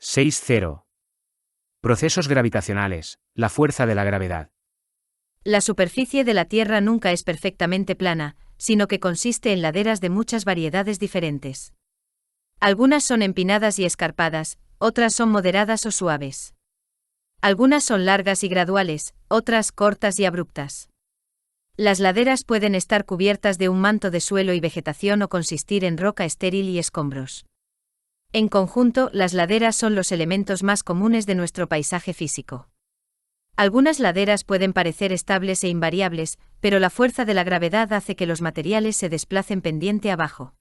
6.0. Procesos gravitacionales, la fuerza de la gravedad. La superficie de la Tierra nunca es perfectamente plana, sino que consiste en laderas de muchas variedades diferentes. Algunas son empinadas y escarpadas, otras son moderadas o suaves. Algunas son largas y graduales, otras cortas y abruptas. Las laderas pueden estar cubiertas de un manto de suelo y vegetación o consistir en roca estéril y escombros. En conjunto, las laderas son los elementos más comunes de nuestro paisaje físico. Algunas laderas pueden parecer estables e invariables, pero la fuerza de la gravedad hace que los materiales se desplacen pendiente abajo.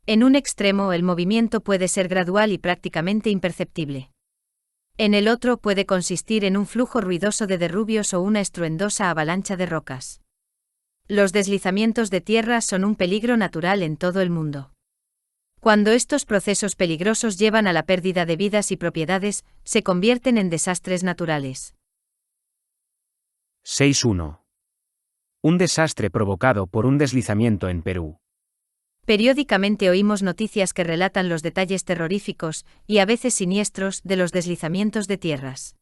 En un extremo, el movimiento puede ser gradual y prácticamente imperceptible. En el otro puede consistir en un flujo ruidoso de derrubios o una estruendosa avalancha de rocas. Los deslizamientos de tierra son un peligro natural en todo el mundo. Cuando estos procesos peligrosos llevan a la pérdida de vidas y propiedades, se convierten en desastres naturales. 6.1. Un desastre provocado por un deslizamiento en Perú. Periódicamente oímos noticias que relatan los detalles terroríficos, y a veces siniestros, de los deslizamientos de tierras.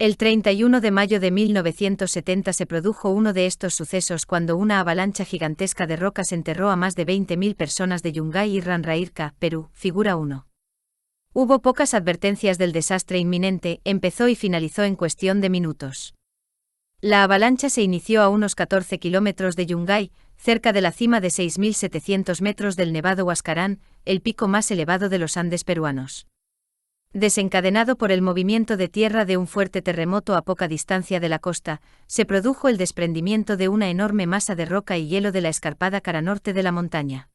El 31 de mayo de 1970 se produjo uno de estos sucesos cuando una avalancha gigantesca de rocas enterró a más de 20.000 personas de Yungay y Ranrairca, Perú, figura 1. Hubo pocas advertencias del desastre inminente, empezó y finalizó en cuestión de minutos. La avalancha se inició a unos 14 kilómetros de Yungay, cerca de la cima de 6.700 metros del Nevado Huascarán, el pico más elevado de los Andes peruanos. Desencadenado por el movimiento de tierra de un fuerte terremoto a poca distancia de la costa, se produjo el desprendimiento de una enorme masa de roca y hielo de la escarpada cara norte de la montaña.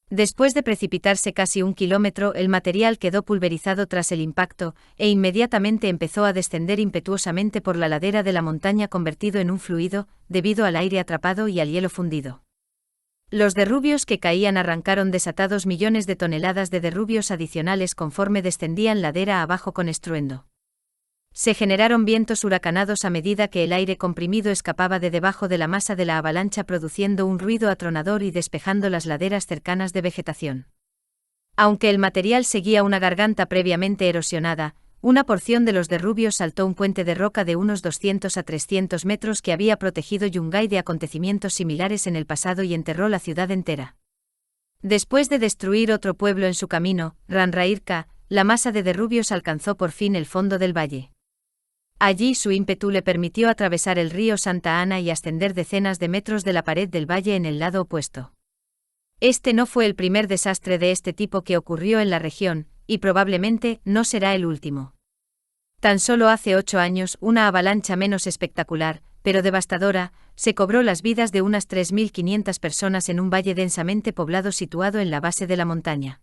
Después de precipitarse casi 1 kilómetro, el material quedó pulverizado tras el impacto, e inmediatamente empezó a descender impetuosamente por la ladera de la montaña convertido en un fluido, debido al aire atrapado y al hielo fundido. Los derrubios que caían arrancaron desatados millones de toneladas de derrubios adicionales conforme descendían ladera abajo con estruendo. Se generaron vientos huracanados a medida que el aire comprimido escapaba de debajo de la masa de la avalancha produciendo un ruido atronador y despejando las laderas cercanas de vegetación. Aunque el material seguía una garganta previamente erosionada, una porción de los derrubios saltó un puente de roca de unos 200 a 300 metros que había protegido Yungay de acontecimientos similares en el pasado y enterró la ciudad entera. Después de destruir otro pueblo en su camino, Ranrairca, la masa de derrubios alcanzó por fin el fondo del valle. Allí su ímpetu le permitió atravesar el río Santa Ana y ascender decenas de metros de la pared del valle en el lado opuesto. Este no fue el primer desastre de este tipo que ocurrió en la región, y probablemente no será el último. Tan solo hace 8 años, una avalancha menos espectacular, pero devastadora, se cobró las vidas de unas 3.500 personas en un valle densamente poblado situado en la base de la montaña.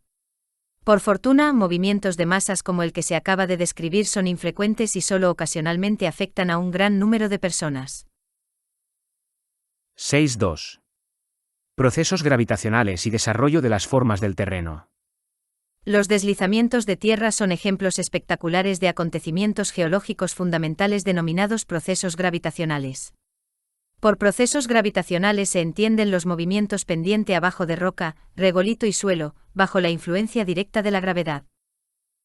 Por fortuna, movimientos de masas como el que se acaba de describir son infrecuentes y solo ocasionalmente afectan a un gran número de personas. 6.2. Procesos gravitacionales y desarrollo de las formas del terreno. Los deslizamientos de tierra son ejemplos espectaculares de acontecimientos geológicos fundamentales denominados procesos gravitacionales. Por procesos gravitacionales se entienden los movimientos pendiente abajo de roca, regolito y suelo, bajo la influencia directa de la gravedad.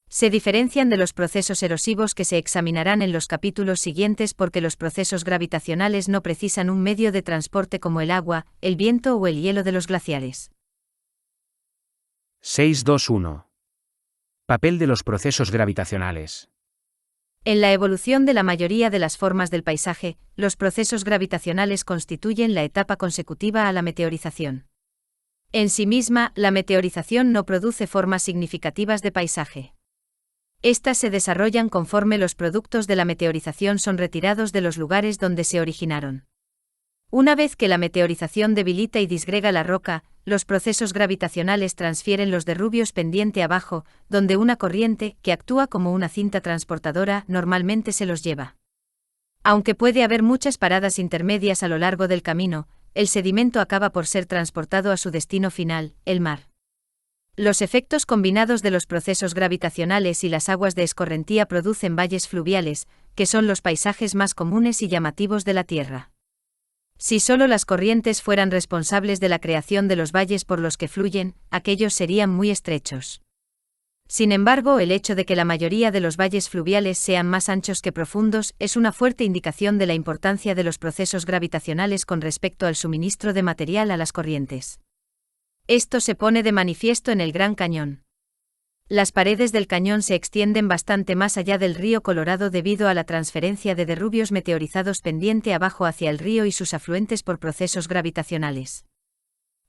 Se diferencian de los procesos erosivos que se examinarán en los capítulos siguientes porque los procesos gravitacionales no precisan un medio de transporte como el agua, el viento o el hielo de los glaciares. 6.2.1. Papel de los procesos gravitacionales. En la evolución de la mayoría de las formas del paisaje, los procesos gravitacionales constituyen la etapa consecutiva a la meteorización. En sí misma, la meteorización no produce formas significativas de paisaje. Estas se desarrollan conforme los productos de la meteorización son retirados de los lugares donde se originaron. Una vez que la meteorización debilita y disgrega la roca, los procesos gravitacionales transfieren los derrubios pendiente abajo, donde una corriente, que actúa como una cinta transportadora, normalmente se los lleva. Aunque puede haber muchas paradas intermedias a lo largo del camino, el sedimento acaba por ser transportado a su destino final, el mar. Los efectos combinados de los procesos gravitacionales y las aguas de escorrentía producen valles fluviales, que son los paisajes más comunes y llamativos de la Tierra. Si solo las corrientes fueran responsables de la creación de los valles por los que fluyen, aquellos serían muy estrechos. Sin embargo, el hecho de que la mayoría de los valles fluviales sean más anchos que profundos es una fuerte indicación de la importancia de los procesos gravitacionales con respecto al suministro de material a las corrientes. Esto se pone de manifiesto en el Gran Cañón. Las paredes del cañón se extienden bastante más allá del río Colorado debido a la transferencia de derrubios meteorizados pendiente abajo hacia el río y sus afluentes por procesos gravitacionales.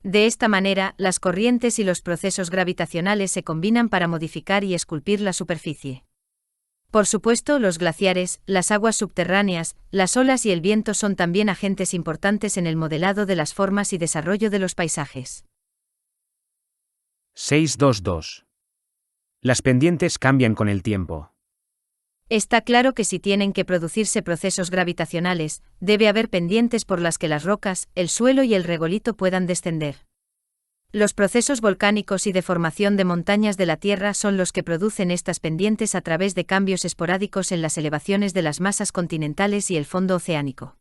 De esta manera, las corrientes y los procesos gravitacionales se combinan para modificar y esculpir la superficie. Por supuesto, los glaciares, las aguas subterráneas, las olas y el viento son también agentes importantes en el modelado de las formas y desarrollo de los paisajes. 6.2.2. Las pendientes cambian con el tiempo. Está claro que si tienen que producirse procesos gravitacionales, debe haber pendientes por las que las rocas, el suelo y el regolito puedan descender. Los procesos volcánicos y de formación de montañas de la Tierra son los que producen estas pendientes a través de cambios esporádicos en las elevaciones de las masas continentales y el fondo oceánico.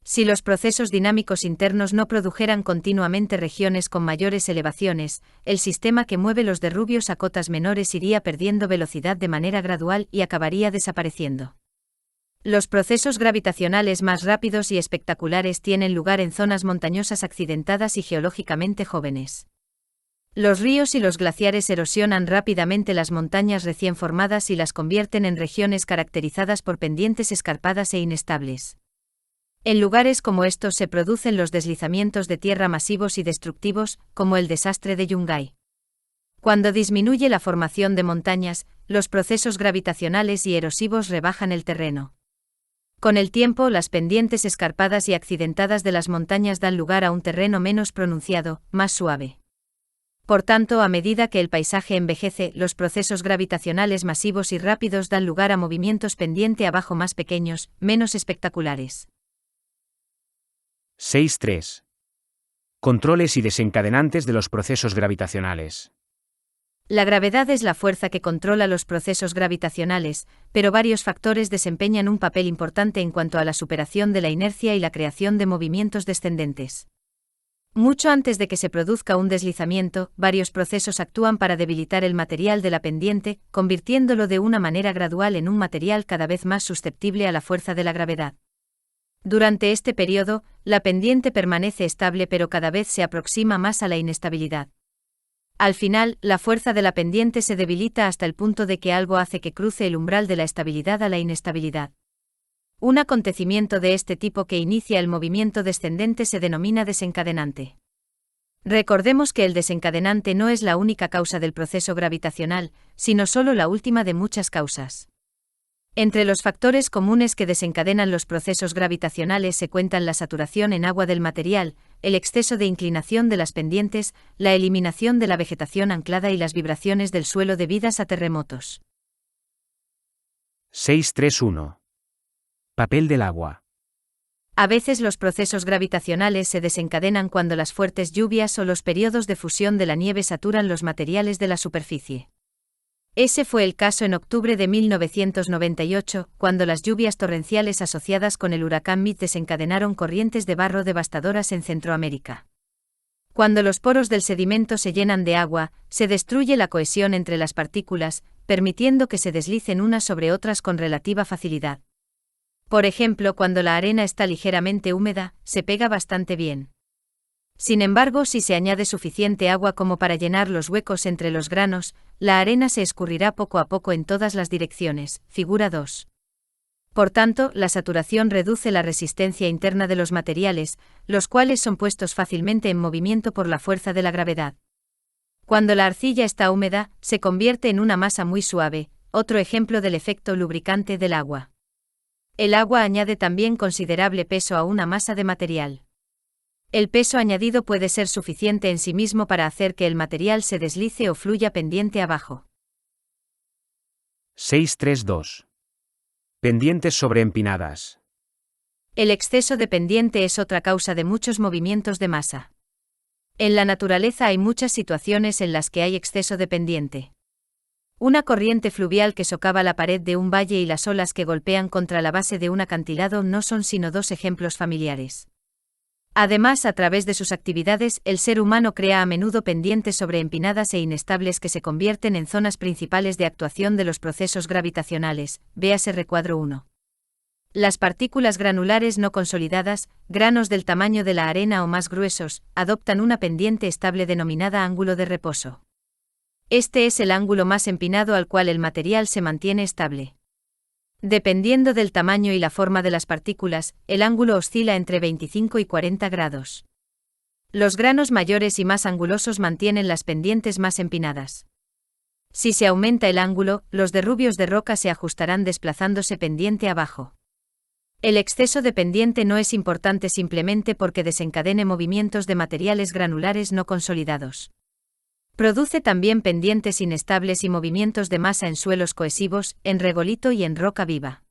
Si los procesos dinámicos internos no produjeran continuamente regiones con mayores elevaciones, el sistema que mueve los derrubios a cotas menores iría perdiendo velocidad de manera gradual y acabaría desapareciendo. Los procesos gravitacionales más rápidos y espectaculares tienen lugar en zonas montañosas accidentadas y geológicamente jóvenes. Los ríos y los glaciares erosionan rápidamente las montañas recién formadas y las convierten en regiones caracterizadas por pendientes escarpadas e inestables. En lugares como estos se producen los deslizamientos de tierra masivos y destructivos, como el desastre de Yungay. Cuando disminuye la formación de montañas, los procesos gravitacionales y erosivos rebajan el terreno. Con el tiempo, las pendientes escarpadas y accidentadas de las montañas dan lugar a un terreno menos pronunciado, más suave. Por tanto, a medida que el paisaje envejece, los procesos gravitacionales masivos y rápidos dan lugar a movimientos pendiente abajo más pequeños, menos espectaculares. 6.3. Controles y desencadenantes de los procesos gravitacionales. La gravedad es la fuerza que controla los procesos gravitacionales, pero varios factores desempeñan un papel importante en cuanto a la superación de la inercia y la creación de movimientos descendentes. Mucho antes de que se produzca un deslizamiento, varios procesos actúan para debilitar el material de la pendiente, convirtiéndolo de una manera gradual en un material cada vez más susceptible a la fuerza de la gravedad. Durante este periodo, la pendiente permanece estable pero cada vez se aproxima más a la inestabilidad. Al final, la fuerza de la pendiente se debilita hasta el punto de que algo hace que cruce el umbral de la estabilidad a la inestabilidad. Un acontecimiento de este tipo que inicia el movimiento descendente se denomina desencadenante. Recordemos que el desencadenante no es la única causa del proceso gravitacional, sino solo la última de muchas causas. Entre los factores comunes que desencadenan los procesos gravitacionales se cuentan la saturación en agua del material, el exceso de inclinación de las pendientes, la eliminación de la vegetación anclada y las vibraciones del suelo debidas a terremotos. 6.3.1. Papel del agua. A veces los procesos gravitacionales se desencadenan cuando las fuertes lluvias o los periodos de fusión de la nieve saturan los materiales de la superficie. Ese fue el caso en octubre de 1998, cuando las lluvias torrenciales asociadas con el huracán Mitch desencadenaron corrientes de barro devastadoras en Centroamérica. Cuando los poros del sedimento se llenan de agua, se destruye la cohesión entre las partículas, permitiendo que se deslicen unas sobre otras con relativa facilidad. Por ejemplo, cuando la arena está ligeramente húmeda, se pega bastante bien. Sin embargo, si se añade suficiente agua como para llenar los huecos entre los granos, la arena se escurrirá poco a poco en todas las direcciones, figura 2. Por tanto, la saturación reduce la resistencia interna de los materiales, los cuales son puestos fácilmente en movimiento por la fuerza de la gravedad. Cuando la arcilla está húmeda, se convierte en una masa muy suave, otro ejemplo del efecto lubricante del agua. El agua añade también considerable peso a una masa de material. El peso añadido puede ser suficiente en sí mismo para hacer que el material se deslice o fluya pendiente abajo. 6.3.2. Pendientes sobreempinadas. El exceso de pendiente es otra causa de muchos movimientos de masa. En la naturaleza hay muchas situaciones en las que hay exceso de pendiente. Una corriente fluvial que socava la pared de un valle y las olas que golpean contra la base de un acantilado no son sino dos ejemplos familiares. Además, a través de sus actividades, el ser humano crea a menudo pendientes sobreempinadas e inestables que se convierten en zonas principales de actuación de los procesos gravitacionales, véase recuadro 1. Las partículas granulares no consolidadas, granos del tamaño de la arena o más gruesos, adoptan una pendiente estable denominada ángulo de reposo. Este es el ángulo más empinado al cual el material se mantiene estable. Dependiendo del tamaño y la forma de las partículas, el ángulo oscila entre 25 y 40 grados. Los granos mayores y más angulosos mantienen las pendientes más empinadas. Si se aumenta el ángulo, los derrubios de roca se ajustarán desplazándose pendiente abajo. El exceso de pendiente no es importante simplemente porque desencadene movimientos de materiales granulares no consolidados. Produce también pendientes inestables y movimientos de masa en suelos cohesivos, en regolito y en roca viva.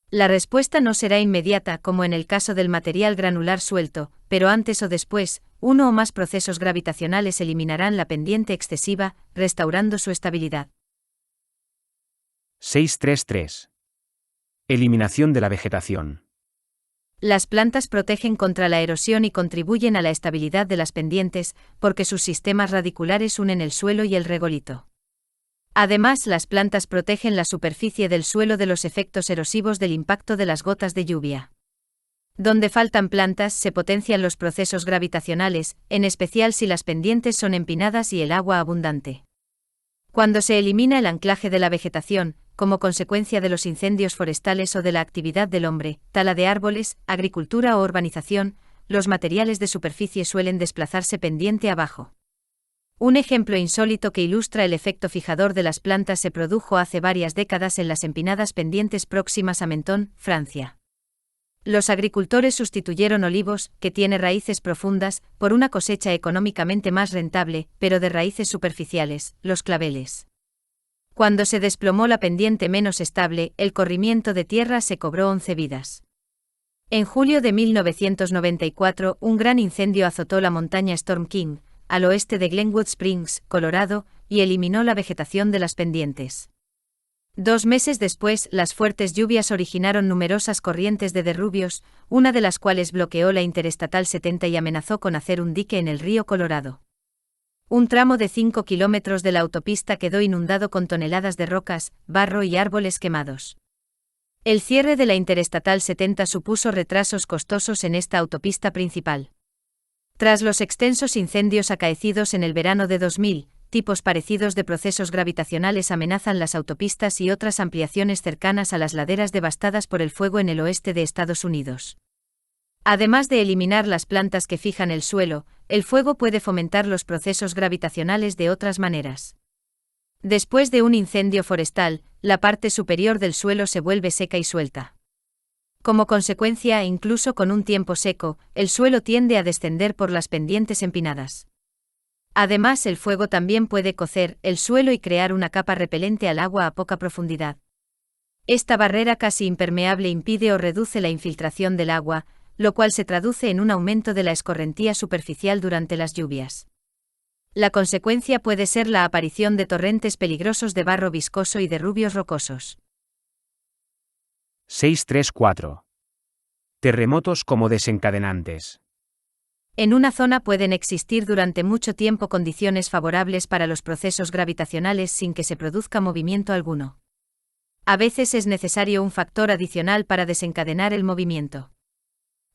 La respuesta no será inmediata como en el caso del material granular suelto, pero antes o después, uno o más procesos gravitacionales eliminarán la pendiente excesiva, restaurando su estabilidad. 6.3.3. Eliminación de la vegetación. Las plantas protegen contra la erosión y contribuyen a la estabilidad de las pendientes, porque sus sistemas radiculares unen el suelo y el regolito. Además, las plantas protegen la superficie del suelo de los efectos erosivos del impacto de las gotas de lluvia. Donde faltan plantas, se potencian los procesos gravitacionales, en especial si las pendientes son empinadas y el agua abundante. Cuando se elimina el anclaje de la vegetación, como consecuencia de los incendios forestales o de la actividad del hombre, tala de árboles, agricultura o urbanización, los materiales de superficie suelen desplazarse pendiente abajo. Un ejemplo insólito que ilustra el efecto fijador de las plantas se produjo hace varias décadas en las empinadas pendientes próximas a Menton, Francia. Los agricultores sustituyeron olivos, que tiene raíces profundas, por una cosecha económicamente más rentable, pero de raíces superficiales, los claveles. Cuando se desplomó la pendiente menos estable, el corrimiento de tierra se cobró 11 vidas. En julio de 1994, un gran incendio azotó la montaña Storm King, al oeste de Glenwood Springs, Colorado, y eliminó la vegetación de las pendientes. 2 meses después, las fuertes lluvias originaron numerosas corrientes de derrubios, una de las cuales bloqueó la Interestatal 70 y amenazó con hacer un dique en el río Colorado. Un tramo de 5 kilómetros de la autopista quedó inundado con toneladas de rocas, barro y árboles quemados. El cierre de la Interestatal 70 supuso retrasos costosos en esta autopista principal. Tras los extensos incendios acaecidos en el verano de 2000, tipos parecidos de procesos gravitacionales amenazan las autopistas y otras ampliaciones cercanas a las laderas devastadas por el fuego en el oeste de Estados Unidos. Además de eliminar las plantas que fijan el suelo, el fuego puede fomentar los procesos gravitacionales de otras maneras. Después de un incendio forestal, la parte superior del suelo se vuelve seca y suelta. Como consecuencia, incluso con un tiempo seco, el suelo tiende a descender por las pendientes empinadas. Además, el fuego también puede cocer el suelo y crear una capa repelente al agua a poca profundidad. Esta barrera casi impermeable impide o reduce la infiltración del agua, lo cual se traduce en un aumento de la escorrentía superficial durante las lluvias. La consecuencia puede ser la aparición de torrentes peligrosos de barro viscoso y derrubios rocosos. 6.3.4. Terremotos como desencadenantes. En una zona pueden existir durante mucho tiempo condiciones favorables para los procesos gravitacionales sin que se produzca movimiento alguno. A veces es necesario un factor adicional para desencadenar el movimiento.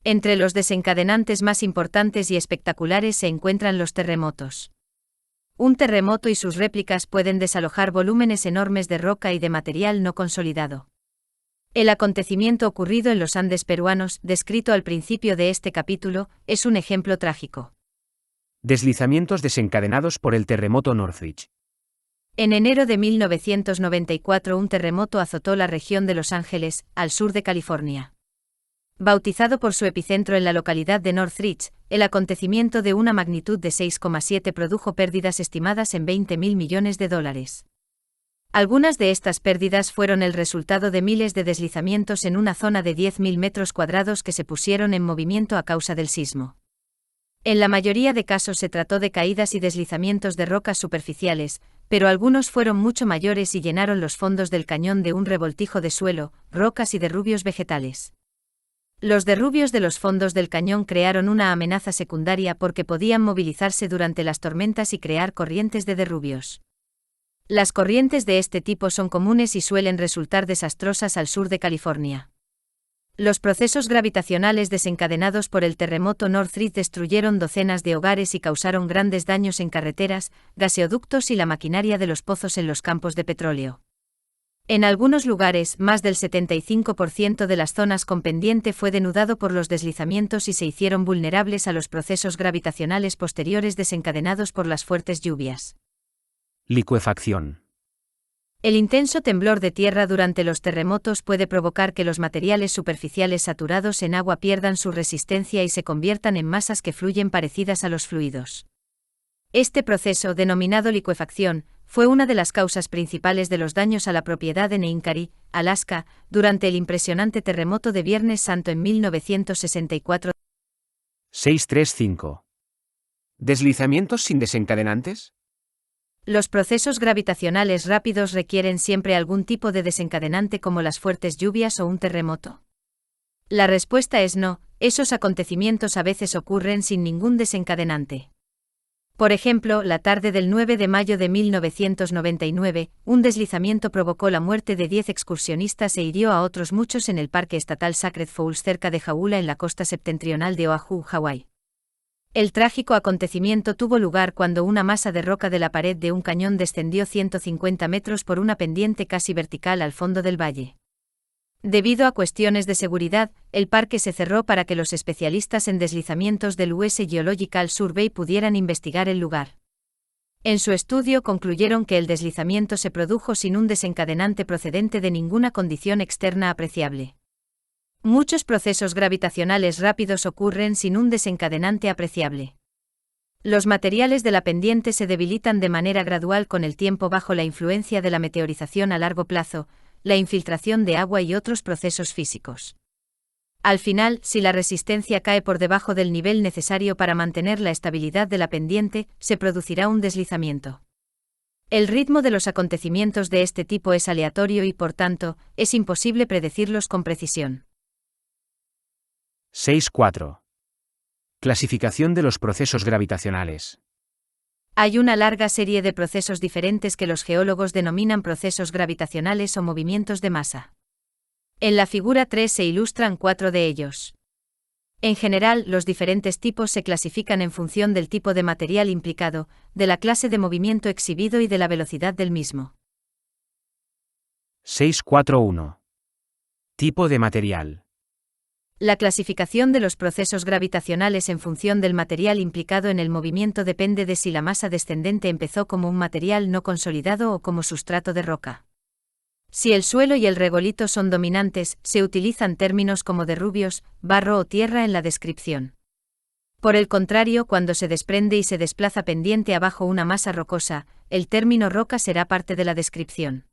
Entre los desencadenantes más importantes y espectaculares se encuentran los terremotos. Un terremoto y sus réplicas pueden desalojar volúmenes enormes de roca y de material no consolidado. El acontecimiento ocurrido en los Andes peruanos, descrito al principio de este capítulo, es un ejemplo trágico. Deslizamientos desencadenados por el terremoto Northridge. En enero de 1994 un terremoto azotó la región de Los Ángeles, al sur de California. Bautizado por su epicentro en la localidad de Northridge, el acontecimiento de una magnitud de 6,7 produjo pérdidas estimadas en $20.000 millones. Algunas de estas pérdidas fueron el resultado de miles de deslizamientos en una zona de 10.000 metros cuadrados que se pusieron en movimiento a causa del sismo. En la mayoría de casos se trató de caídas y deslizamientos de rocas superficiales, pero algunos fueron mucho mayores y llenaron los fondos del cañón de un revoltijo de suelo, rocas y derrubios vegetales. Los derrubios de los fondos del cañón crearon una amenaza secundaria porque podían movilizarse durante las tormentas y crear corrientes de derrubios. Las corrientes de este tipo son comunes y suelen resultar desastrosas al sur de California. Los procesos gravitacionales desencadenados por el terremoto Northridge destruyeron docenas de hogares y causaron grandes daños en carreteras, gaseoductos y la maquinaria de los pozos en los campos de petróleo. En algunos lugares, más del 75% de las zonas con pendiente fue denudado por los deslizamientos y se hicieron vulnerables a los procesos gravitacionales posteriores desencadenados por las fuertes lluvias. Licuefacción. El intenso temblor de tierra durante los terremotos puede provocar que los materiales superficiales saturados en agua pierdan su resistencia y se conviertan en masas que fluyen parecidas a los fluidos. Este proceso, denominado licuefacción, fue una de las causas principales de los daños a la propiedad en Einkari, Alaska, durante el impresionante terremoto de Viernes Santo en 1964. 635. ¿Deslizamientos sin desencadenantes? Los procesos gravitacionales rápidos requieren siempre algún tipo de desencadenante como las fuertes lluvias o un terremoto. La respuesta es no, esos acontecimientos a veces ocurren sin ningún desencadenante. Por ejemplo, la tarde del 9 de mayo de 1999, un deslizamiento provocó la muerte de 10 excursionistas e hirió a otros muchos en el Parque Estatal Sacred Falls cerca de Hauula en la costa septentrional de Oahu, Hawái. El trágico acontecimiento tuvo lugar cuando una masa de roca de la pared de un cañón descendió 150 metros por una pendiente casi vertical al fondo del valle. Debido a cuestiones de seguridad, el parque se cerró para que los especialistas en deslizamientos del US Geological Survey pudieran investigar el lugar. En su estudio concluyeron que el deslizamiento se produjo sin un desencadenante procedente de ninguna condición externa apreciable. Muchos procesos gravitacionales rápidos ocurren sin un desencadenante apreciable. Los materiales de la pendiente se debilitan de manera gradual con el tiempo bajo la influencia de la meteorización a largo plazo, la infiltración de agua y otros procesos físicos. Al final, si la resistencia cae por debajo del nivel necesario para mantener la estabilidad de la pendiente, se producirá un deslizamiento. El ritmo de los acontecimientos de este tipo es aleatorio y, por tanto, es imposible predecirlos con precisión. 6.4. Clasificación de los procesos gravitacionales. Hay una larga serie de procesos diferentes que los geólogos denominan procesos gravitacionales o movimientos de masa. En la figura 3 se ilustran 4 de ellos. En general, los diferentes tipos se clasifican en función del tipo de material implicado, de la clase de movimiento exhibido y de la velocidad del mismo. 6.4.1. Tipo de material. La clasificación de los procesos gravitacionales en función del material implicado en el movimiento depende de si la masa descendente empezó como un material no consolidado o como sustrato de roca. Si el suelo y el regolito son dominantes, se utilizan términos como derrubios, barro o tierra en la descripción. Por el contrario, cuando se desprende y se desplaza pendiente abajo una masa rocosa, el término roca será parte de la descripción.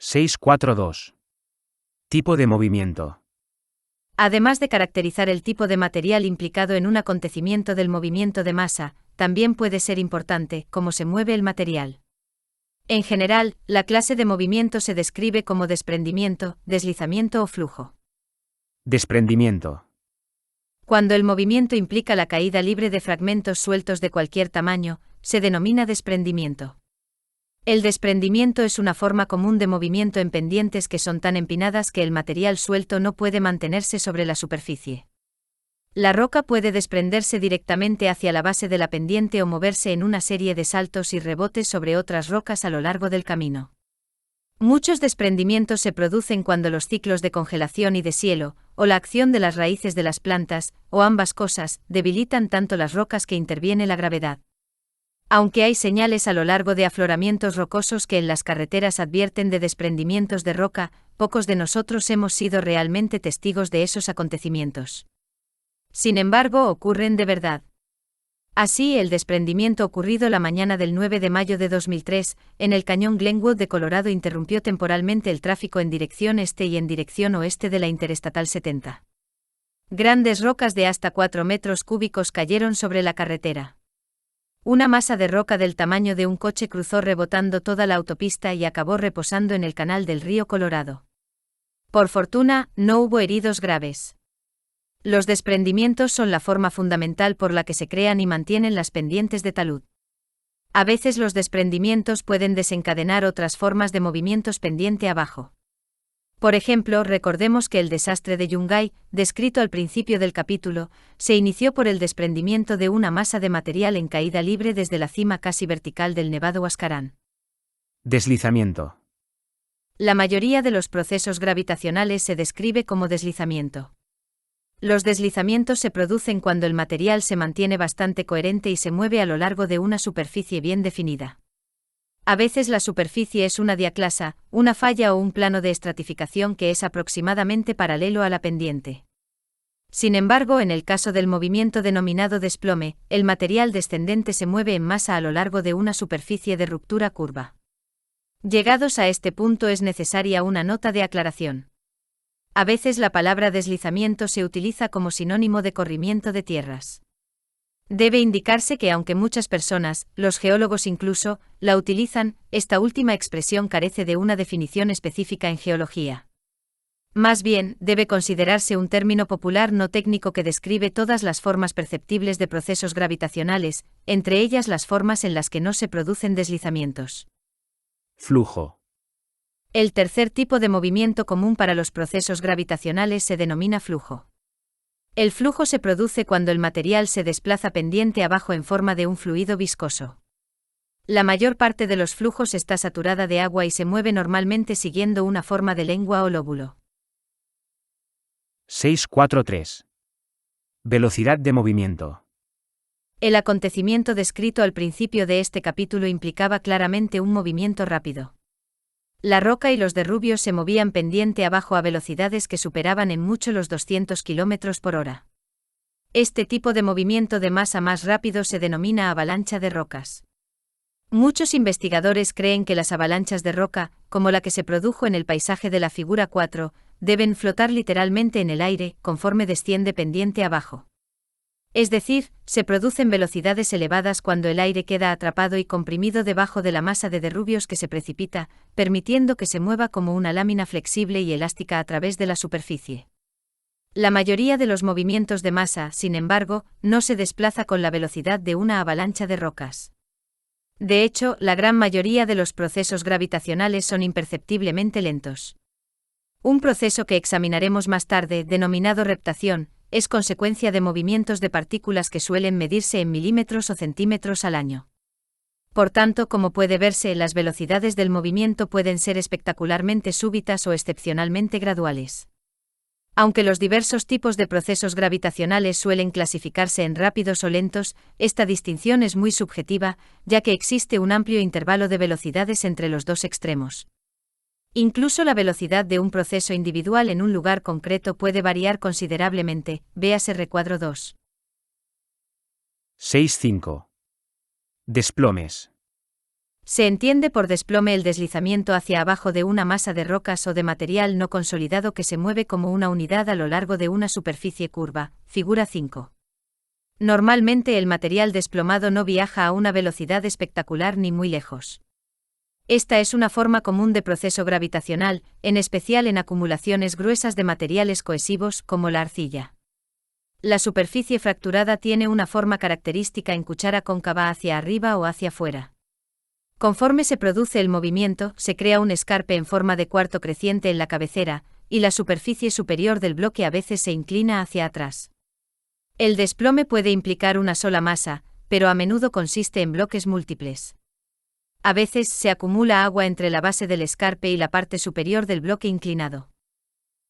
6.4.2. Tipo de movimiento. Además de caracterizar el tipo de material implicado en un acontecimiento del movimiento de masa, también puede ser importante cómo se mueve el material. En general, la clase de movimiento se describe como desprendimiento, deslizamiento o flujo. Desprendimiento. Cuando el movimiento implica la caída libre de fragmentos sueltos de cualquier tamaño, se denomina desprendimiento. El desprendimiento es una forma común de movimiento en pendientes que son tan empinadas que el material suelto no puede mantenerse sobre la superficie. La roca puede desprenderse directamente hacia la base de la pendiente o moverse en una serie de saltos y rebotes sobre otras rocas a lo largo del camino. Muchos desprendimientos se producen cuando los ciclos de congelación y deshielo, o la acción de las raíces de las plantas, o ambas cosas, debilitan tanto las rocas que interviene la gravedad. Aunque hay señales a lo largo de afloramientos rocosos que en las carreteras advierten de desprendimientos de roca, pocos de nosotros hemos sido realmente testigos de esos acontecimientos. Sin embargo, ocurren de verdad. Así, el desprendimiento ocurrido la mañana del 9 de mayo de 2003, en el cañón Glenwood de Colorado interrumpió temporalmente el tráfico en dirección este y en dirección oeste de la Interestatal 70. Grandes rocas de hasta 4 metros cúbicos cayeron sobre la carretera. Una masa de roca del tamaño de un coche cruzó rebotando toda la autopista y acabó reposando en el canal del río Colorado. Por fortuna, no hubo heridos graves. Los desprendimientos son la forma fundamental por la que se crean y mantienen las pendientes de talud. A veces los desprendimientos pueden desencadenar otras formas de movimientos pendiente abajo. Por ejemplo, recordemos que el desastre de Yungay, descrito al principio del capítulo, se inició por el desprendimiento de una masa de material en caída libre desde la cima casi vertical del Nevado Huascarán. Deslizamiento. La mayoría de los procesos gravitacionales se describe como deslizamiento. Los deslizamientos se producen cuando el material se mantiene bastante coherente y se mueve a lo largo de una superficie bien definida. A veces la superficie es una diaclasa, una falla o un plano de estratificación que es aproximadamente paralelo a la pendiente. Sin embargo, en el caso del movimiento denominado desplome, el material descendente se mueve en masa a lo largo de una superficie de ruptura curva. Llegados a este punto es necesaria una nota de aclaración. A veces la palabra deslizamiento se utiliza como sinónimo de corrimiento de tierras. Debe indicarse que aunque muchas personas, los geólogos incluso, la utilizan, esta última expresión carece de una definición específica en geología. Más bien, debe considerarse un término popular no técnico que describe todas las formas perceptibles de procesos gravitacionales, entre ellas las formas en las que no se producen deslizamientos. Flujo. El tercer tipo de movimiento común para los procesos gravitacionales se denomina flujo. El flujo se produce cuando el material se desplaza pendiente abajo en forma de un fluido viscoso. La mayor parte de los flujos está saturada de agua y se mueve normalmente siguiendo una forma de lengua o lóbulo. 643. Velocidad de movimiento. El acontecimiento descrito al principio de este capítulo implicaba claramente un movimiento rápido. La roca y los derrubios se movían pendiente abajo a velocidades que superaban en mucho los 200 km por hora. Este tipo de movimiento de masa más rápido se denomina avalancha de rocas. Muchos investigadores creen que las avalanchas de roca, como la que se produjo en el paisaje de la figura 4, deben flotar literalmente en el aire, conforme desciende pendiente abajo. Es decir, se producen velocidades elevadas cuando el aire queda atrapado y comprimido debajo de la masa de derrubios que se precipita, permitiendo que se mueva como una lámina flexible y elástica a través de la superficie. La mayoría de los movimientos de masa, sin embargo, no se desplaza con la velocidad de una avalancha de rocas. De hecho, la gran mayoría de los procesos gravitacionales son imperceptiblemente lentos. Un proceso que examinaremos más tarde, denominado reptación, es consecuencia de movimientos de partículas que suelen medirse en milímetros o centímetros al año. Por tanto, como puede verse, las velocidades del movimiento pueden ser espectacularmente súbitas o excepcionalmente graduales. Aunque los diversos tipos de procesos gravitacionales suelen clasificarse en rápidos o lentos, esta distinción es muy subjetiva, ya que existe un amplio intervalo de velocidades entre los dos extremos. Incluso la velocidad de un proceso individual en un lugar concreto puede variar considerablemente, véase recuadro 2. 6.5. Desplomes. Se entiende por desplome el deslizamiento hacia abajo de una masa de rocas o de material no consolidado que se mueve como una unidad a lo largo de una superficie curva, figura 5. Normalmente el material desplomado no viaja a una velocidad espectacular ni muy lejos. Esta es una forma común de proceso gravitacional, en especial en acumulaciones gruesas de materiales cohesivos como la arcilla. La superficie fracturada tiene una forma característica en cuchara cóncava hacia arriba o hacia afuera. Conforme se produce el movimiento, se crea un escarpe en forma de cuarto creciente en la cabecera, y la superficie superior del bloque a veces se inclina hacia atrás. El desplome puede implicar una sola masa, pero a menudo consiste en bloques múltiples. A veces se acumula agua entre la base del escarpe y la parte superior del bloque inclinado.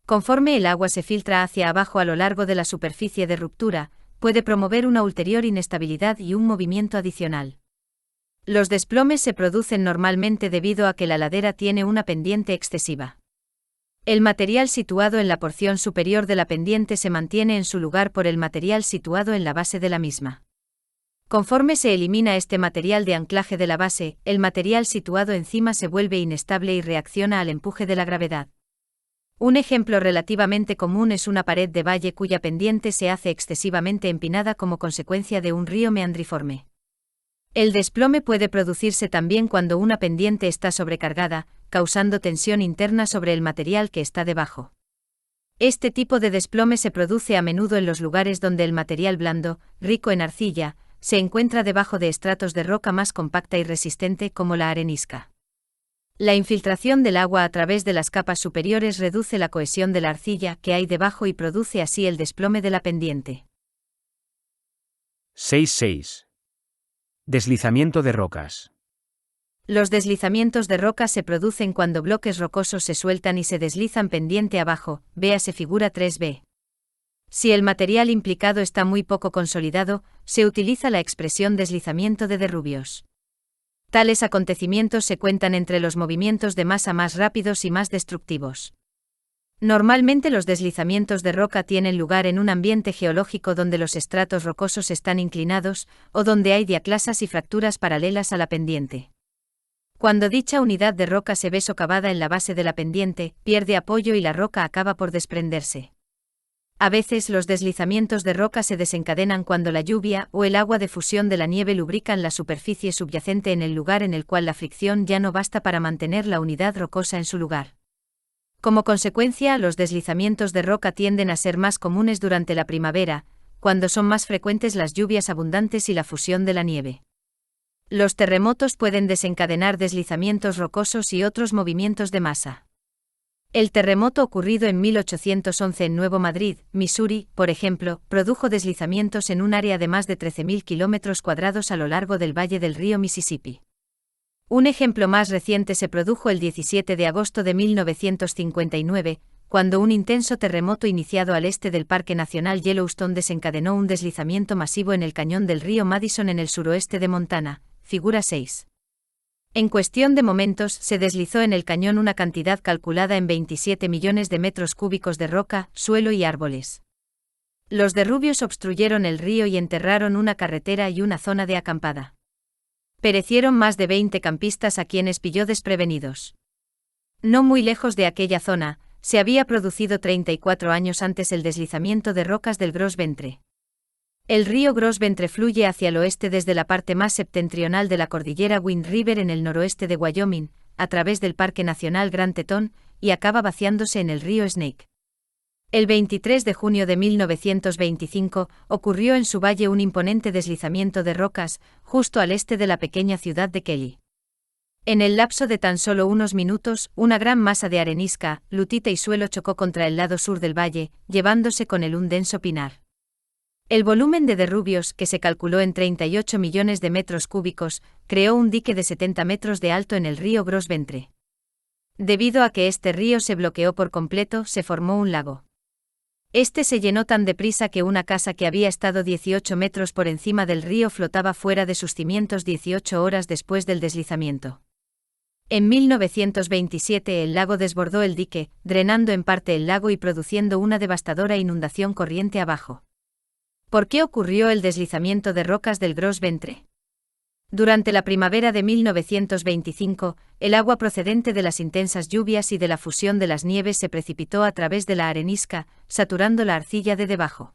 Conforme el agua se filtra hacia abajo a lo largo de la superficie de ruptura, puede promover una ulterior inestabilidad y un movimiento adicional. Los desplomes se producen normalmente debido a que la ladera tiene una pendiente excesiva. El material situado en la porción superior de la pendiente se mantiene en su lugar por el material situado en la base de la misma. Conforme se elimina este material de anclaje de la base, el material situado encima se vuelve inestable y reacciona al empuje de la gravedad. Un ejemplo relativamente común es una pared de valle cuya pendiente se hace excesivamente empinada como consecuencia de un río meandriforme. El desplome puede producirse también cuando una pendiente está sobrecargada, causando tensión interna sobre el material que está debajo. Este tipo de desplome se produce a menudo en los lugares donde el material blando, rico en arcilla, se encuentra debajo de estratos de roca más compacta y resistente como la arenisca. La infiltración del agua a través de las capas superiores reduce la cohesión de la arcilla que hay debajo y produce así el desplome de la pendiente. 6.6. Deslizamiento de rocas. Los deslizamientos de rocas se producen cuando bloques rocosos se sueltan y se deslizan pendiente abajo, véase figura 3b. Si el material implicado está muy poco consolidado, se utiliza la expresión deslizamiento de derrubios. Tales acontecimientos se cuentan entre los movimientos de masa más rápidos y más destructivos. Normalmente los deslizamientos de roca tienen lugar en un ambiente geológico donde los estratos rocosos están inclinados, o donde hay diaclasas y fracturas paralelas a la pendiente. Cuando dicha unidad de roca se ve socavada en la base de la pendiente, pierde apoyo y la roca acaba por desprenderse. A veces los deslizamientos de roca se desencadenan cuando la lluvia o el agua de fusión de la nieve lubrican la superficie subyacente en el lugar en el cual la fricción ya no basta para mantener la unidad rocosa en su lugar. Como consecuencia, los deslizamientos de roca tienden a ser más comunes durante la primavera, cuando son más frecuentes las lluvias abundantes y la fusión de la nieve. Los terremotos pueden desencadenar deslizamientos rocosos y otros movimientos de masa. El terremoto ocurrido en 1811 en Nuevo Madrid, Missouri, por ejemplo, produjo deslizamientos en un área de más de 13.000 km² a lo largo del valle del río Mississippi. Un ejemplo más reciente se produjo el 17 de agosto de 1959, cuando un intenso terremoto iniciado al este del Parque Nacional Yellowstone desencadenó un deslizamiento masivo en el cañón del río Madison en el suroeste de Montana, figura 6. En cuestión de momentos, se deslizó en el cañón una cantidad calculada en 27 millones de metros cúbicos de roca, suelo y árboles. Los derrubios obstruyeron el río y enterraron una carretera y una zona de acampada. Perecieron más de 20 campistas a quienes pilló desprevenidos. No muy lejos de aquella zona, se había producido 34 años antes el deslizamiento de rocas del Gros Ventre. El río Gros Ventre fluye hacia el oeste desde la parte más septentrional de la cordillera Wind River en el noroeste de Wyoming, a través del Parque Nacional Grand Teton, y acaba vaciándose en el río Snake. El 23 de junio de 1925, ocurrió en su valle un imponente deslizamiento de rocas, justo al este de la pequeña ciudad de Kelly. En el lapso de tan solo unos minutos, una gran masa de arenisca, lutita y suelo chocó contra el lado sur del valle, llevándose con él un denso pinar. El volumen de derrubios, que se calculó en 38 millones de metros cúbicos, creó un dique de 70 metros de alto en el río Gros Ventre. Debido a que este río se bloqueó por completo, se formó un lago. Este se llenó tan deprisa que una casa que había estado 18 metros por encima del río flotaba fuera de sus cimientos 18 horas después del deslizamiento. En 1927 el lago desbordó el dique, drenando en parte el lago y produciendo una devastadora inundación corriente abajo. ¿Por qué ocurrió el deslizamiento de rocas del Gros Ventre? Durante la primavera de 1925, el agua procedente de las intensas lluvias y de la fusión de las nieves se precipitó a través de la arenisca, saturando la arcilla de debajo.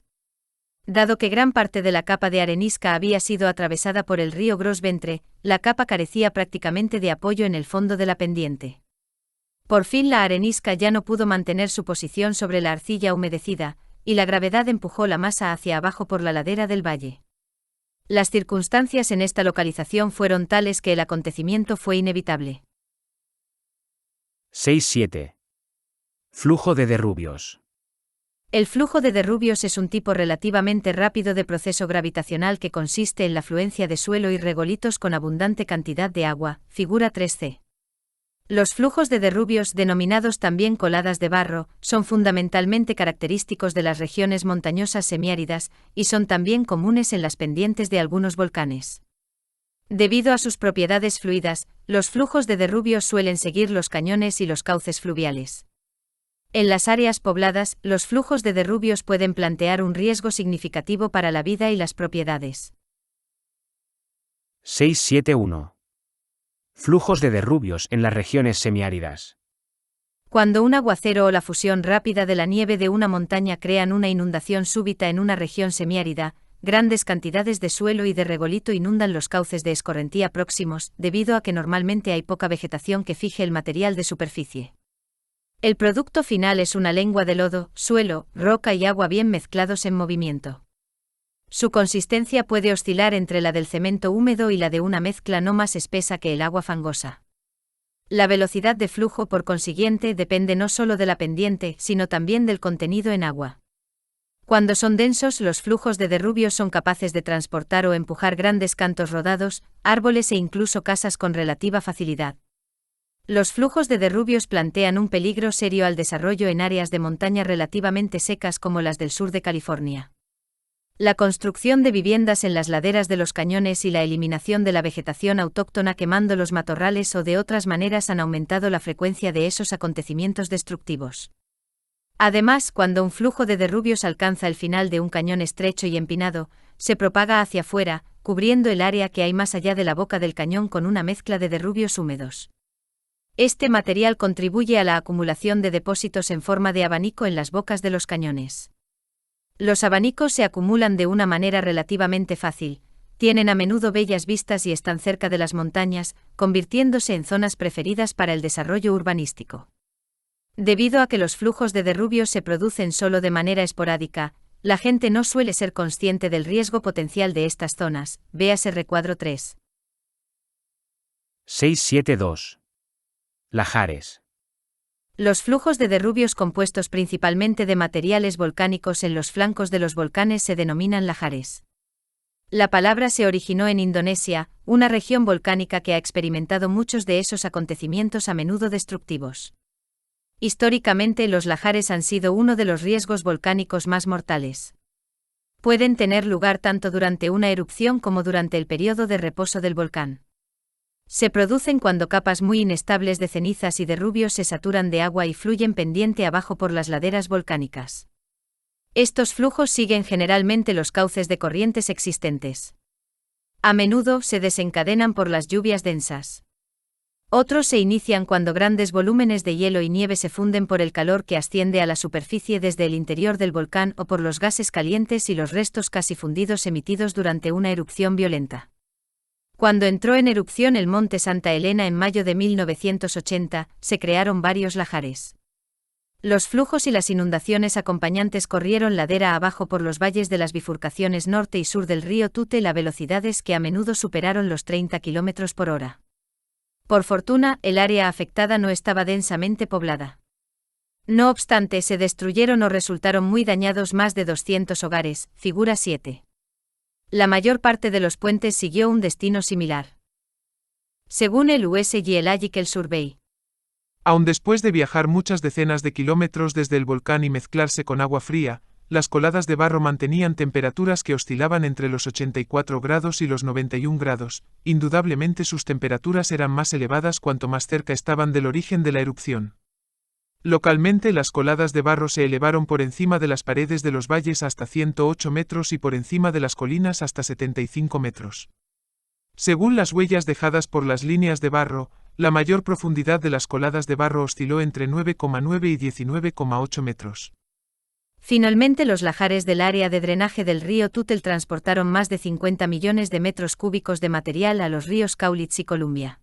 Dado que gran parte de la capa de arenisca había sido atravesada por el río Gros Ventre, la capa carecía prácticamente de apoyo en el fondo de la pendiente. Por fin la arenisca ya no pudo mantener su posición sobre la arcilla humedecida, y la gravedad empujó la masa hacia abajo por la ladera del valle. Las circunstancias en esta localización fueron tales que el acontecimiento fue inevitable. 6.7. Flujo de derrubios. El flujo de derrubios es un tipo relativamente rápido de proceso gravitacional que consiste en la fluencia de suelo y regolitos con abundante cantidad de agua, figura 3c. Los flujos de derrubios, denominados también coladas de barro, son fundamentalmente característicos de las regiones montañosas semiáridas, y son también comunes en las pendientes de algunos volcanes. Debido a sus propiedades fluidas, los flujos de derrubios suelen seguir los cañones y los cauces fluviales. En las áreas pobladas, los flujos de derrubios pueden plantear un riesgo significativo para la vida y las propiedades. 6.7.1. Flujos de derrubios en las regiones semiáridas. Cuando un aguacero o la fusión rápida de la nieve de una montaña crean una inundación súbita en una región semiárida, grandes cantidades de suelo y de regolito inundan los cauces de escorrentía próximos, debido a que normalmente hay poca vegetación que fije el material de superficie. El producto final es una lengua de lodo, suelo, roca y agua bien mezclados en movimiento. Su consistencia puede oscilar entre la del cemento húmedo y la de una mezcla no más espesa que el agua fangosa. La velocidad de flujo, por consiguiente, depende no solo de la pendiente, sino también del contenido en agua. Cuando son densos, los flujos de derrubios son capaces de transportar o empujar grandes cantos rodados, árboles e incluso casas con relativa facilidad. Los flujos de derrubios plantean un peligro serio al desarrollo en áreas de montaña relativamente secas como las del sur de California. La construcción de viviendas en las laderas de los cañones y la eliminación de la vegetación autóctona quemando los matorrales o de otras maneras han aumentado la frecuencia de esos acontecimientos destructivos. Además, cuando un flujo de derrubios alcanza el final de un cañón estrecho y empinado, se propaga hacia afuera, cubriendo el área que hay más allá de la boca del cañón con una mezcla de derrubios húmedos. Este material contribuye a la acumulación de depósitos en forma de abanico en las bocas de los cañones. Los abanicos se acumulan de una manera relativamente fácil, tienen a menudo bellas vistas y están cerca de las montañas, convirtiéndose en zonas preferidas para el desarrollo urbanístico. Debido a que los flujos de derrubios se producen solo de manera esporádica, la gente no suele ser consciente del riesgo potencial de estas zonas. Véase recuadro 3. 672. Lahares. Los flujos de derrubios compuestos principalmente de materiales volcánicos en los flancos de los volcanes se denominan lahares. La palabra se originó en Indonesia, una región volcánica que ha experimentado muchos de esos acontecimientos a menudo destructivos. Históricamente, los lahares han sido uno de los riesgos volcánicos más mortales. Pueden tener lugar tanto durante una erupción como durante el periodo de reposo del volcán. Se producen cuando capas muy inestables de cenizas y derrubios se saturan de agua y fluyen pendiente abajo por las laderas volcánicas. Estos flujos siguen generalmente los cauces de corrientes existentes. A menudo se desencadenan por las lluvias densas. Otros se inician cuando grandes volúmenes de hielo y nieve se funden por el calor que asciende a la superficie desde el interior del volcán o por los gases calientes y los restos casi fundidos emitidos durante una erupción violenta. Cuando entró en erupción el monte Santa Elena en mayo de 1980, se crearon varios lahares. Los flujos y las inundaciones acompañantes corrieron ladera abajo por los valles de las bifurcaciones norte y sur del río Tute a velocidades que a menudo superaron los 30 km por hora. Por fortuna, el área afectada no estaba densamente poblada. No obstante, se destruyeron o resultaron muy dañados más de 200 hogares, figura 7. La mayor parte de los puentes siguió un destino similar. Según el US Geological Survey. Aun después de viajar muchas decenas de kilómetros desde el volcán y mezclarse con agua fría, las coladas de barro mantenían temperaturas que oscilaban entre los 84 grados y los 91 grados. Indudablemente sus temperaturas eran más elevadas cuanto más cerca estaban del origen de la erupción. Localmente las coladas de barro se elevaron por encima de las paredes de los valles hasta 108 metros y por encima de las colinas hasta 75 metros. Según las huellas dejadas por las líneas de barro, la mayor profundidad de las coladas de barro osciló entre 9,9 y 19,8 metros. Finalmente, los lahares del área de drenaje del río Tutel transportaron más de 50 millones de metros cúbicos de material a los ríos Kaulitz y Columbia.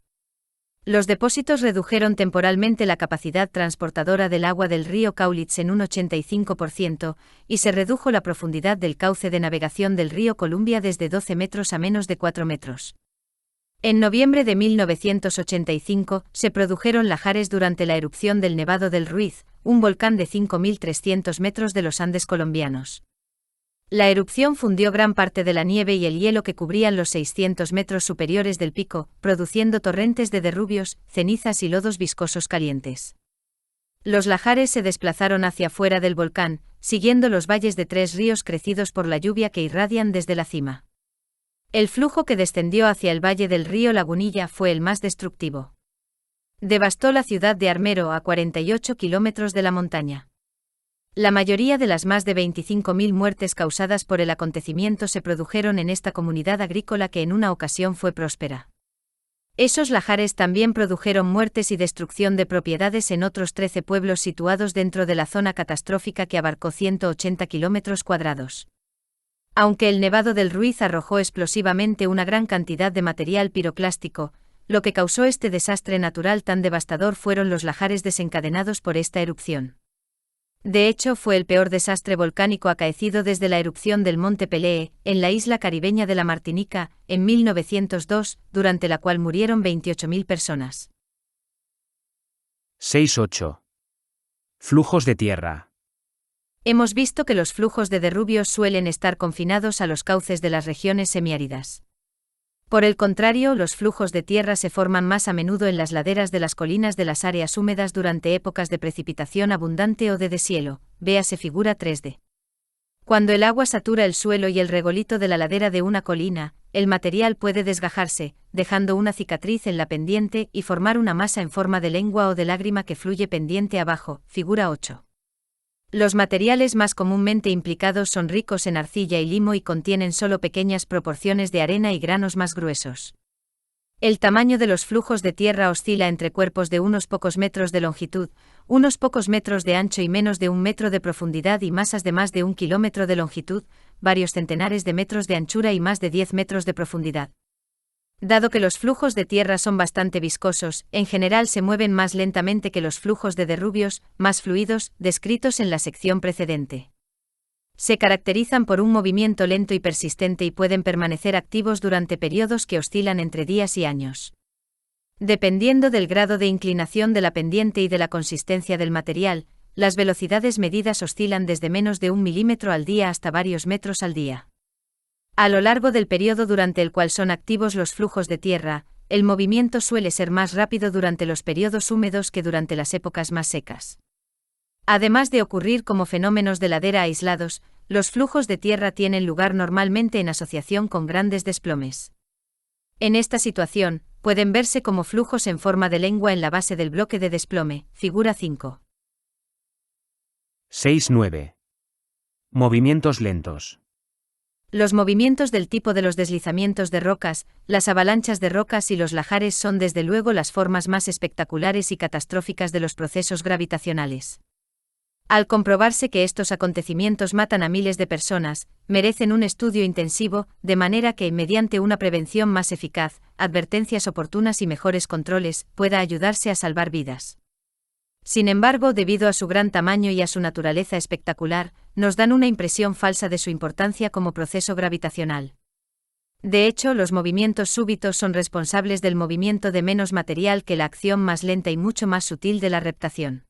Los depósitos redujeron temporalmente la capacidad transportadora del agua del río Kaulitz en un 85%, y se redujo la profundidad del cauce de navegación del río Columbia desde 12 metros a menos de 4 metros. En noviembre de 1985, se produjeron lahares durante la erupción del Nevado del Ruiz, un volcán de 5.300 metros de los Andes colombianos. La erupción fundió gran parte de la nieve y el hielo que cubrían los 600 metros superiores del pico, produciendo torrentes de derrubios, cenizas y lodos viscosos calientes. Los lahares se desplazaron hacia afuera del volcán, siguiendo los valles de 3 ríos crecidos por la lluvia que irradian desde la cima. El flujo que descendió hacia el valle del río Lagunilla fue el más destructivo. Devastó la ciudad de Armero a 48 kilómetros de la montaña. La mayoría de las más de 25.000 muertes causadas por el acontecimiento se produjeron en esta comunidad agrícola que en una ocasión fue próspera. Esos lahares también produjeron muertes y destrucción de propiedades en otros 13 pueblos situados dentro de la zona catastrófica que abarcó 180 kilómetros cuadrados. Aunque el Nevado del Ruiz arrojó explosivamente una gran cantidad de material piroclástico, lo que causó este desastre natural tan devastador fueron los lahares desencadenados por esta erupción. De hecho, fue el peor desastre volcánico acaecido desde la erupción del Monte Pelee, en la isla caribeña de la Martinica, en 1902, durante la cual murieron 28.000 personas. 6.8. Flujos de tierra. Hemos visto que los flujos de derrubios suelen estar confinados a los cauces de las regiones semiáridas. Por el contrario, los flujos de tierra se forman más a menudo en las laderas de las colinas de las áreas húmedas durante épocas de precipitación abundante o de deshielo, véase figura 3D. Cuando el agua satura el suelo y el regolito de la ladera de una colina, el material puede desgajarse, dejando una cicatriz en la pendiente y formar una masa en forma de lengua o de lágrima que fluye pendiente abajo, figura 8. Los materiales más comúnmente implicados son ricos en arcilla y limo y contienen solo pequeñas proporciones de arena y granos más gruesos. El tamaño de los flujos de tierra oscila entre cuerpos de unos pocos metros de longitud, unos pocos metros de ancho y menos de 1 metro de profundidad y masas de más de 1 kilómetro de longitud, varios centenares de metros de anchura y más de 10 metros de profundidad. Dado que los flujos de tierra son bastante viscosos, en general se mueven más lentamente que los flujos de derrubios, más fluidos, descritos en la sección precedente. Se caracterizan por un movimiento lento y persistente y pueden permanecer activos durante periodos que oscilan entre días y años. Dependiendo del grado de inclinación de la pendiente y de la consistencia del material, las velocidades medidas oscilan desde menos de 1 milímetro al día hasta varios metros al día. A lo largo del periodo durante el cual son activos los flujos de tierra, el movimiento suele ser más rápido durante los periodos húmedos que durante las épocas más secas. Además de ocurrir como fenómenos de ladera aislados, los flujos de tierra tienen lugar normalmente en asociación con grandes desplomes. En esta situación, pueden verse como flujos en forma de lengua en la base del bloque de desplome, figura 5. 6.9. Movimientos lentos. Los movimientos del tipo de los deslizamientos de rocas, las avalanchas de rocas y los lahares son desde luego las formas más espectaculares y catastróficas de los procesos gravitacionales. Al comprobarse que estos acontecimientos matan a miles de personas, merecen un estudio intensivo, de manera que, mediante una prevención más eficaz, advertencias oportunas y mejores controles, pueda ayudarse a salvar vidas. Sin embargo, debido a su gran tamaño y a su naturaleza espectacular, nos dan una impresión falsa de su importancia como proceso gravitacional. De hecho, los movimientos súbitos son responsables del movimiento de menos material que la acción más lenta y mucho más sutil de la reptación.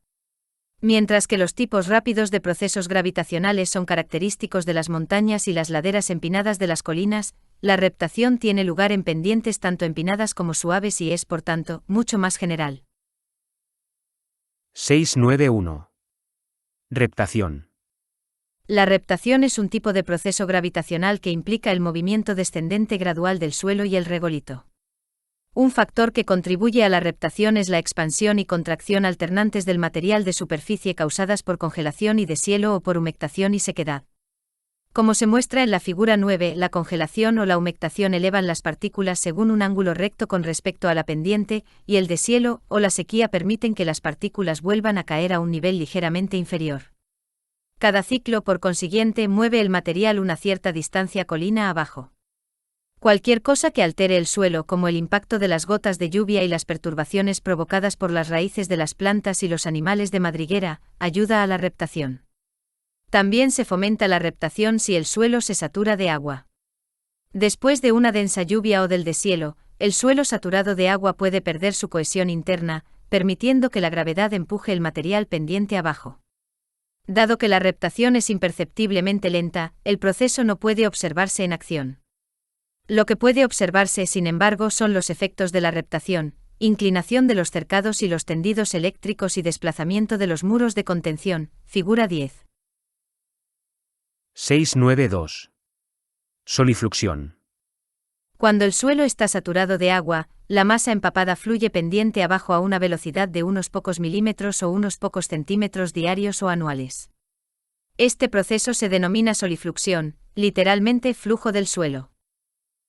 Mientras que los tipos rápidos de procesos gravitacionales son característicos de las montañas y las laderas empinadas de las colinas, la reptación tiene lugar en pendientes tanto empinadas como suaves y es, por tanto, mucho más general. 6.9.1. Reptación. La reptación es un tipo de proceso gravitacional que implica el movimiento descendente gradual del suelo y el regolito. Un factor que contribuye a la reptación es la expansión y contracción alternantes del material de superficie causadas por congelación y deshielo o por humectación y sequedad. Como se muestra en la figura 9, la congelación o la humectación elevan las partículas según un ángulo recto con respecto a la pendiente, y el deshielo o la sequía permiten que las partículas vuelvan a caer a un nivel ligeramente inferior. Cada ciclo, por consiguiente, mueve el material una cierta distancia colina abajo. Cualquier cosa que altere el suelo, como el impacto de las gotas de lluvia y las perturbaciones provocadas por las raíces de las plantas y los animales de madriguera, ayuda a la reptación. También se fomenta la reptación si el suelo se satura de agua. Después de una densa lluvia o del deshielo, el suelo saturado de agua puede perder su cohesión interna, permitiendo que la gravedad empuje el material pendiente abajo. Dado que la reptación es imperceptiblemente lenta, el proceso no puede observarse en acción. Lo que puede observarse, sin embargo, son los efectos de la reptación, inclinación de los cercados y los tendidos eléctricos y desplazamiento de los muros de contención, figura 10. 6.9.2. Solifluxión. Cuando el suelo está saturado de agua, la masa empapada fluye pendiente abajo a una velocidad de unos pocos milímetros o unos pocos centímetros diarios o anuales. Este proceso se denomina solifluxión, literalmente flujo del suelo.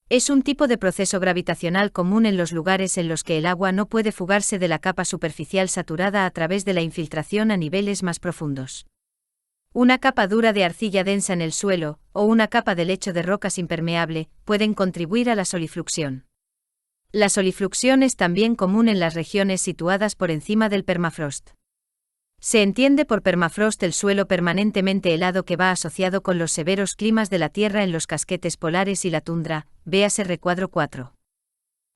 Es un tipo de proceso gravitacional común en los lugares en los que el agua no puede fugarse de la capa superficial saturada a través de la infiltración a niveles más profundos. Una capa dura de arcilla densa en el suelo, o una capa de lecho de rocas impermeable, pueden contribuir a la solifluxión. La solifluxión es también común en las regiones situadas por encima del permafrost. Se entiende por permafrost el suelo permanentemente helado que va asociado con los severos climas de la Tierra en los casquetes polares y la tundra, véase recuadro 4.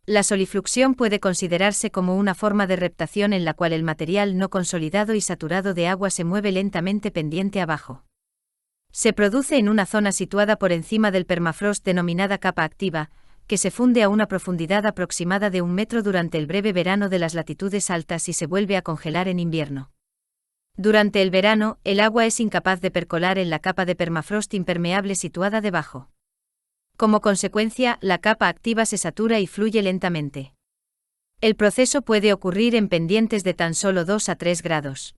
La solifluxión puede considerarse como una forma de reptación en la cual el material no consolidado y saturado de agua se mueve lentamente pendiente abajo. Se produce en una zona situada por encima del permafrost denominada capa activa, que se funde a una profundidad aproximada de 1 metro durante el breve verano de las latitudes altas y se vuelve a congelar en invierno. Durante el verano, el agua es incapaz de percolar en la capa de permafrost impermeable situada debajo. Como consecuencia, la capa activa se satura y fluye lentamente. El proceso puede ocurrir en pendientes de tan solo 2 a 3 grados.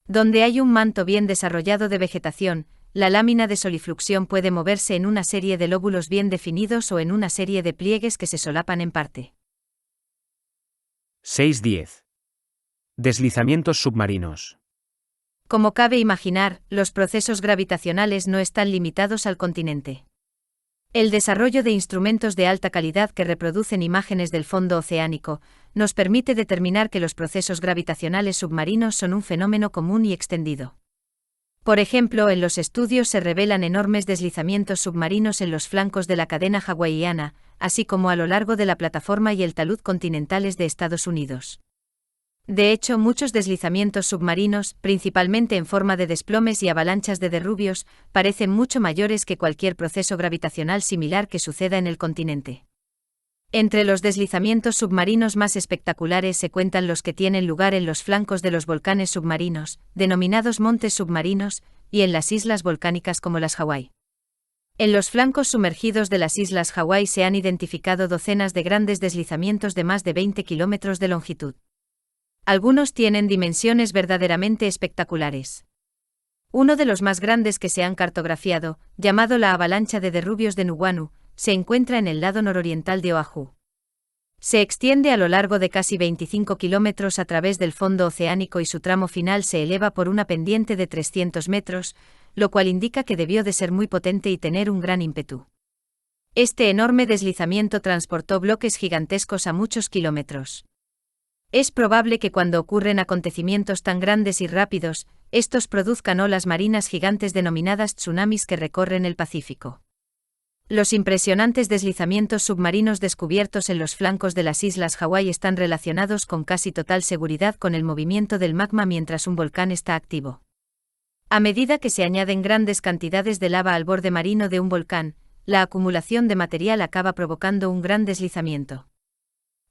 Donde hay un manto bien desarrollado de vegetación, la lámina de solifluxión puede moverse en una serie de lóbulos bien definidos o en una serie de pliegues que se solapan en parte. 6.10. Deslizamientos submarinos. Como cabe imaginar, los procesos gravitacionales no están limitados al continente. El desarrollo de instrumentos de alta calidad que reproducen imágenes del fondo oceánico nos permite determinar que los procesos gravitacionales submarinos son un fenómeno común y extendido. Por ejemplo, en los estudios se revelan enormes deslizamientos submarinos en los flancos de la cadena hawaiana, así como a lo largo de la plataforma y el talud continentales de Estados Unidos. De hecho, muchos deslizamientos submarinos, principalmente en forma de desplomes y avalanchas de derrubios, parecen mucho mayores que cualquier proceso gravitacional similar que suceda en el continente. Entre los deslizamientos submarinos más espectaculares se cuentan los que tienen lugar en los flancos de los volcanes submarinos, denominados montes submarinos, y en las islas volcánicas como las Hawái. En los flancos sumergidos de las islas Hawái se han identificado docenas de grandes deslizamientos de más de 20 kilómetros de longitud. Algunos tienen dimensiones verdaderamente espectaculares. Uno de los más grandes que se han cartografiado, llamado la avalancha de derrubios de Nuuanu, se encuentra en el lado nororiental de Oahu. Se extiende a lo largo de casi 25 kilómetros a través del fondo oceánico y su tramo final se eleva por una pendiente de 300 metros, lo cual indica que debió de ser muy potente y tener un gran ímpetu. Este enorme deslizamiento transportó bloques gigantescos a muchos kilómetros. Es probable que cuando ocurren acontecimientos tan grandes y rápidos, estos produzcan olas marinas gigantes denominadas tsunamis que recorren el Pacífico. Los impresionantes deslizamientos submarinos descubiertos en los flancos de las islas Hawái están relacionados con casi total seguridad con el movimiento del magma mientras un volcán está activo. A medida que se añaden grandes cantidades de lava al borde marino de un volcán, la acumulación de material acaba provocando un gran deslizamiento.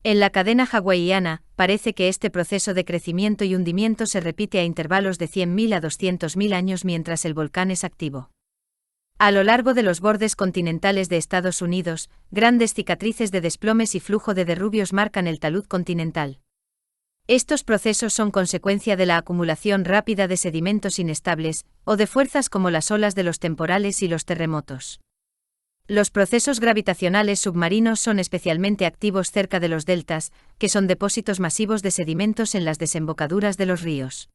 En la cadena hawaiana, parece que este proceso de crecimiento y hundimiento se repite a intervalos de 100.000 a 200.000 años mientras el volcán es activo. A lo largo de los bordes continentales de Estados Unidos, grandes cicatrices de desplomes y flujo de derrubios marcan el talud continental. Estos procesos son consecuencia de la acumulación rápida de sedimentos inestables, o de fuerzas como las olas de los temporales y los terremotos. Los procesos gravitacionales submarinos son especialmente activos cerca de los deltas, que son depósitos masivos de sedimentos en las desembocaduras de los ríos.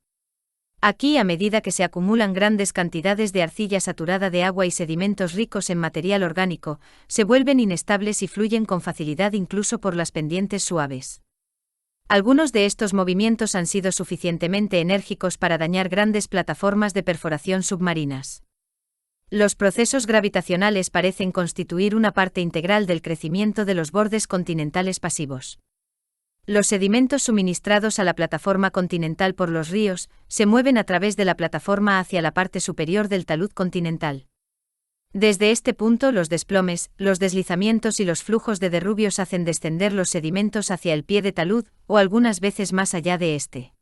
Aquí, a medida que se acumulan grandes cantidades de arcilla saturada de agua y sedimentos ricos en material orgánico, se vuelven inestables y fluyen con facilidad incluso por las pendientes suaves. Algunos de estos movimientos han sido suficientemente enérgicos para dañar grandes plataformas de perforación submarinas. Los procesos gravitacionales parecen constituir una parte integral del crecimiento de los bordes continentales pasivos. Los sedimentos suministrados a la plataforma continental por los ríos se mueven a través de la plataforma hacia la parte superior del talud continental. Desde este punto, los desplomes, los deslizamientos y los flujos de derrubios hacen descender los sedimentos hacia el pie de talud, o algunas veces más allá de este.